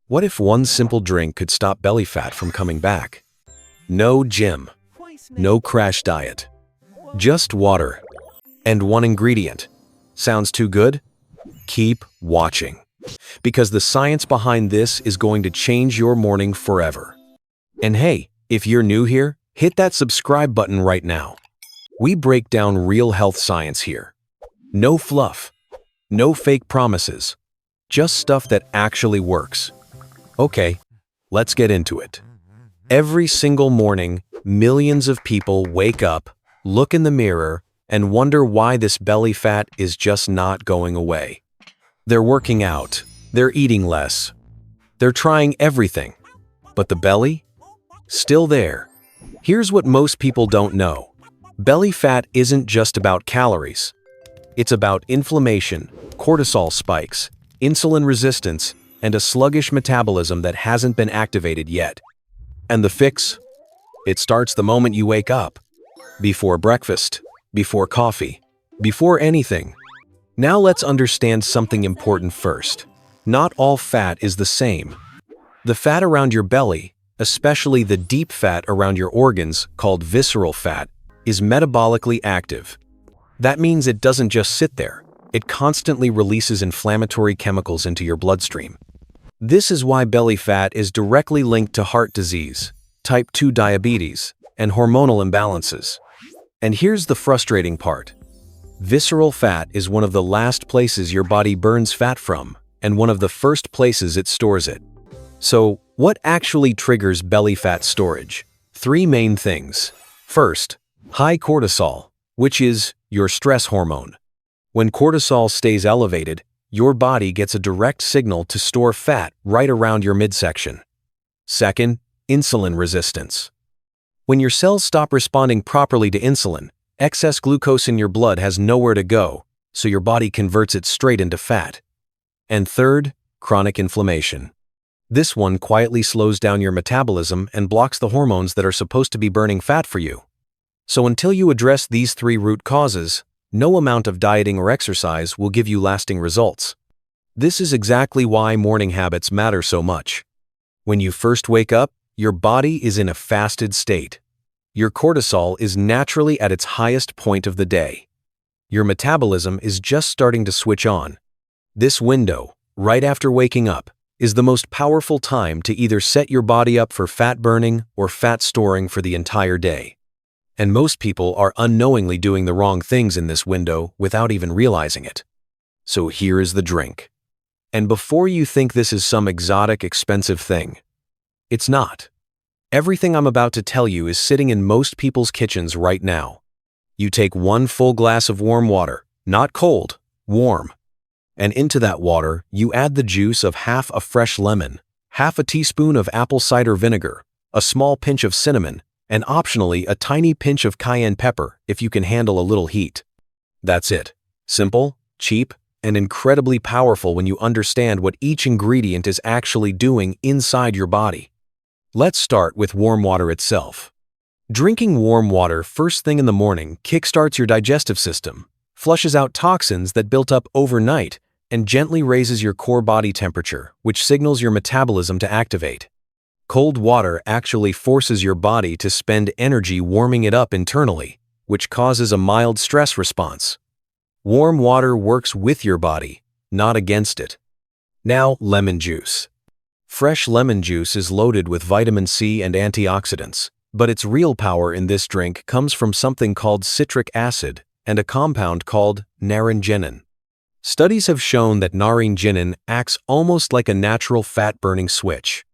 What if one simple drink could stop belly fat from coming back? No gym, no crash diet, just water, and one ingredient. Sounds too good? Keep watching, because the science behind this is going to change your morning forever. And hey, if you're new here, hit that subscribe button right now. We break down real health science here. No fluff, no fake promises, just stuff that actually works. Okay, let's get into it. Every single morning, millions of people wake up, look in the mirror, and wonder why this belly fat is just not going away. They're working out, they're eating less, they're trying everything, but the belly? Still there. Here's what most people don't know. Belly fat isn't just about calories. It's about inflammation, cortisol spikes, insulin resistance, and a sluggish metabolism that hasn't been activated yet. And the fix? It starts the moment you wake up. Before breakfast, before coffee, before anything. Now let's understand something important first. Not all fat is the same. The fat around your belly, especially the deep fat around your organs called visceral fat, is metabolically active. That means it doesn't just sit there. It constantly releases inflammatory chemicals into your bloodstream. This is why belly fat is directly linked to heart disease, type 2 diabetes, and hormonal imbalances. And here's the frustrating part. Visceral fat is one of the last places your body burns fat from, and one of the first places it stores it. So, what actually triggers belly fat storage? Three main things. First, high cortisol, which is your stress hormone. When cortisol stays elevated, your body gets a direct signal to store fat right around your midsection. Second, insulin resistance. When your cells stop responding properly to insulin, excess glucose in your blood has nowhere to go, so your body converts it straight into fat. And third, chronic inflammation. This one quietly slows down your metabolism and blocks the hormones that are supposed to be burning fat for you. So until you address these three root causes, no amount of dieting or exercise will give you lasting results. This is exactly why morning habits matter so much. When you first wake up, your body is in a fasted state. Your cortisol is naturally at its highest point of the day. Your metabolism is just starting to switch on. This window, right after waking up, is the most powerful time to either set your body up for fat burning or fat storing for the entire day. And most people are unknowingly doing the wrong things in this window without even realizing it. So here is the drink. And before you think this is some exotic, expensive thing, it's not. Everything I'm about to tell you is sitting in most people's kitchens right now. You take one full glass of warm water, not cold, warm. And into that water, you add the juice of half a fresh lemon, half a teaspoon of apple cider vinegar, a small pinch of cinnamon, and optionally a tiny pinch of cayenne pepper if you can handle a little heat. That's it. Simple, cheap, and incredibly powerful when you understand what each ingredient is actually doing inside your body. Let's start with warm water itself. Drinking warm water first thing in the morning kickstarts your digestive system, flushes out toxins that built up overnight, and gently raises your core body temperature, which signals your metabolism to activate. Cold water actually forces your body to spend energy warming it up internally, which causes a mild stress response. Warm water works with your body, not against it. Now, lemon juice. Fresh lemon juice is loaded with vitamin C and antioxidants, but its real power in this drink comes from something called citric acid and a compound called naringenin. Studies have shown that naringenin acts almost like a natural fat-burning switch.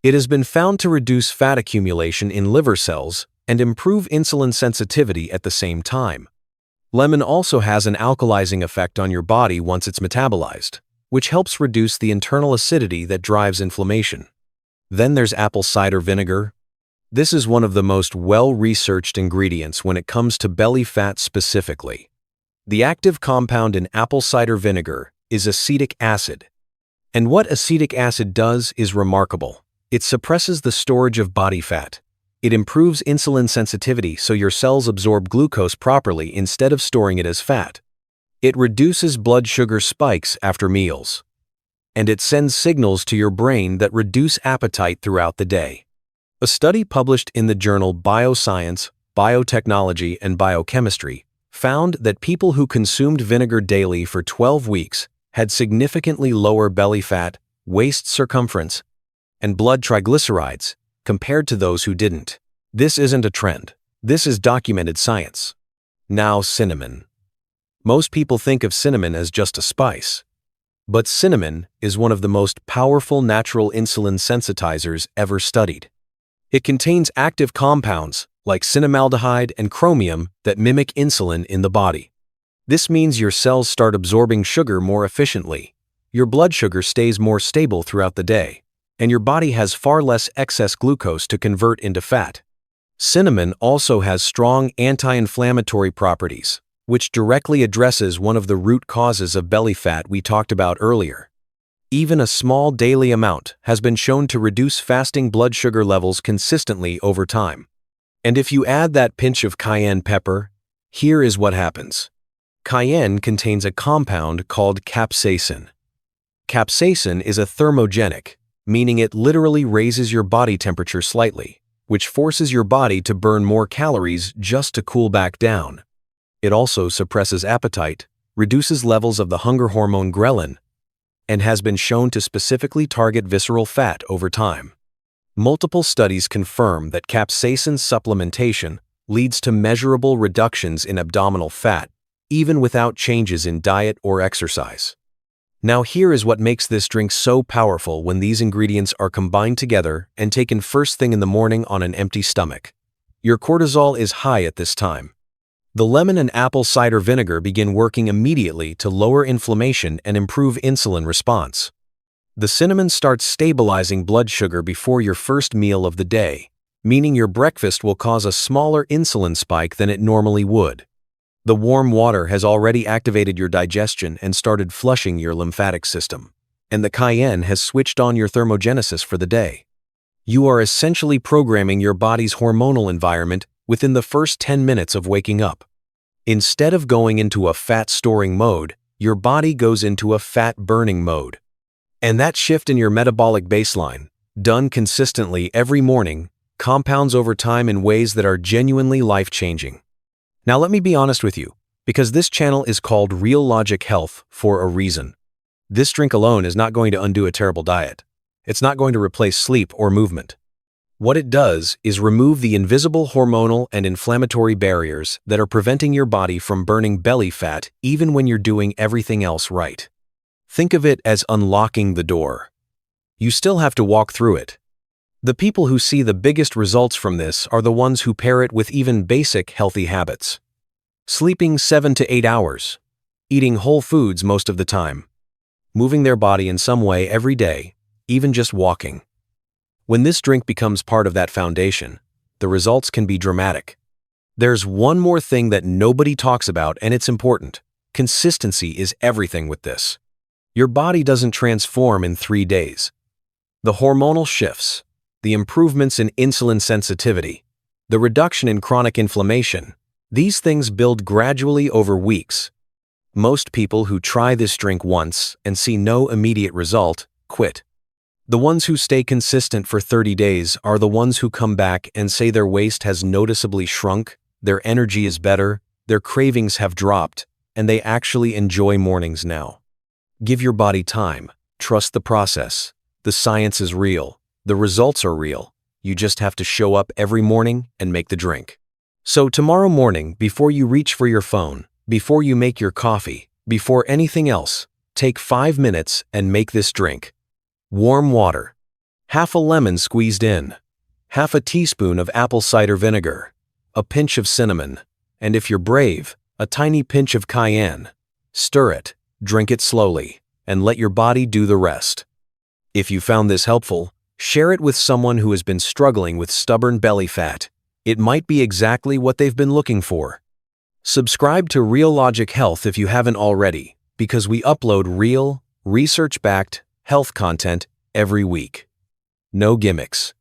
It has been found to reduce fat accumulation in liver cells and improve insulin sensitivity at the same time. Lemon also has an alkalizing effect on your body once it's metabolized, which helps reduce the internal acidity that drives inflammation. Then there's apple cider vinegar. This is one of the most well-researched ingredients when it comes to belly fat specifically. The active compound in apple cider vinegar is acetic acid. And what acetic acid does is remarkable. It suppresses the storage of body fat. It improves insulin sensitivity so your cells absorb glucose properly instead of storing it as fat. It reduces blood sugar spikes after meals. and it sends signals to your brain that reduce appetite throughout the day. A study published in the journal Bioscience, Biotechnology, and Biochemistry found that people who consumed vinegar daily for 12 weeks had significantly lower belly fat, waist circumference, and blood triglycerides compared to those who didn't. This isn't a trend. This is documented science. Now, cinnamon. Most people think of cinnamon as just a spice. But cinnamon is one of the most powerful natural insulin sensitizers ever studied. It contains active compounds like cinnamaldehyde and chromium that mimic insulin in the body. This means your cells start absorbing sugar more efficiently, your blood sugar stays more stable throughout the day, and your body has far less excess glucose to convert into fat. Cinnamon also has strong anti-inflammatory properties, which directly addresses one of the root causes of belly fat we talked about earlier. Even a small daily amount has been shown to reduce fasting blood sugar levels consistently over time. And if you add that pinch of cayenne pepper, here is what happens. Cayenne contains a compound called capsaicin. Capsaicin is a thermogenic, meaning it literally raises your body temperature slightly, which forces your body to burn more calories just to cool back down. It also suppresses appetite, reduces levels of the hunger hormone ghrelin, and has been shown to specifically target visceral fat over time. Multiple studies confirm that capsaicin supplementation leads to measurable reductions in abdominal fat, even without changes in diet or exercise. Now here is what makes this drink so powerful when these ingredients are combined together and taken first thing in the morning on an empty stomach. Your cortisol is high at this time. The lemon and apple cider vinegar begin working immediately to lower inflammation and improve insulin response. The cinnamon starts stabilizing blood sugar before your first meal of the day, meaning your breakfast will cause a smaller insulin spike than it normally would. The warm water has already activated your digestion and started flushing your lymphatic system, and the cayenne has switched on your thermogenesis for the day. You are essentially programming your body's hormonal environment within the first 10 minutes of waking up. Instead of going into a fat-storing mode, your body goes into a fat-burning mode. And that shift in your metabolic baseline, done consistently every morning, compounds over time in ways that are genuinely life-changing. Now let me be honest with you, because this channel is called Real Logic Health for a reason. This drink alone is not going to undo a terrible diet. It's not going to replace sleep or movement. What it does is remove the invisible hormonal and inflammatory barriers that are preventing your body from burning belly fat even when you're doing everything else right. Think of it as unlocking the door. You still have to walk through it. The people who see the biggest results from this are the ones who pair it with even basic healthy habits. Sleeping 7 to 8 hours, eating whole foods most of the time, moving their body in some way every day, even just walking. When this drink becomes part of that foundation, the results can be dramatic. There's one more thing that nobody talks about, and it's important. Consistency is everything with this. Your body doesn't transform in 3 days. The hormonal shifts, the improvements in insulin sensitivity, the reduction in chronic inflammation, these things build gradually over weeks. Most people who try this drink once and see no immediate result quit. The ones who stay consistent for 30 days are the ones who come back and say their waist has noticeably shrunk, their energy is better, their cravings have dropped, and they actually enjoy mornings now. Give your body time. Trust the process. The science is real. The results are real. You just have to show up every morning and make the drink. So tomorrow morning, before you reach for your phone, before you make your coffee, before anything else, take 5 minutes and make this drink. Warm water. Half a lemon squeezed in. Half a teaspoon of apple cider vinegar. A pinch of cinnamon. And if you're brave, a tiny pinch of cayenne. Stir it. Drink it slowly, and let your body do the rest. If you found this helpful, share it with someone who has been struggling with stubborn belly fat. It might be exactly what they've been looking for. Subscribe to Real Logic Health if you haven't already, because we upload real, research-backed health content every week. No gimmicks.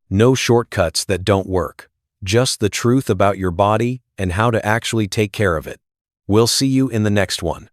No shortcuts that don't work. Just the truth about your body and how to actually take care of it. We'll see you in the next one.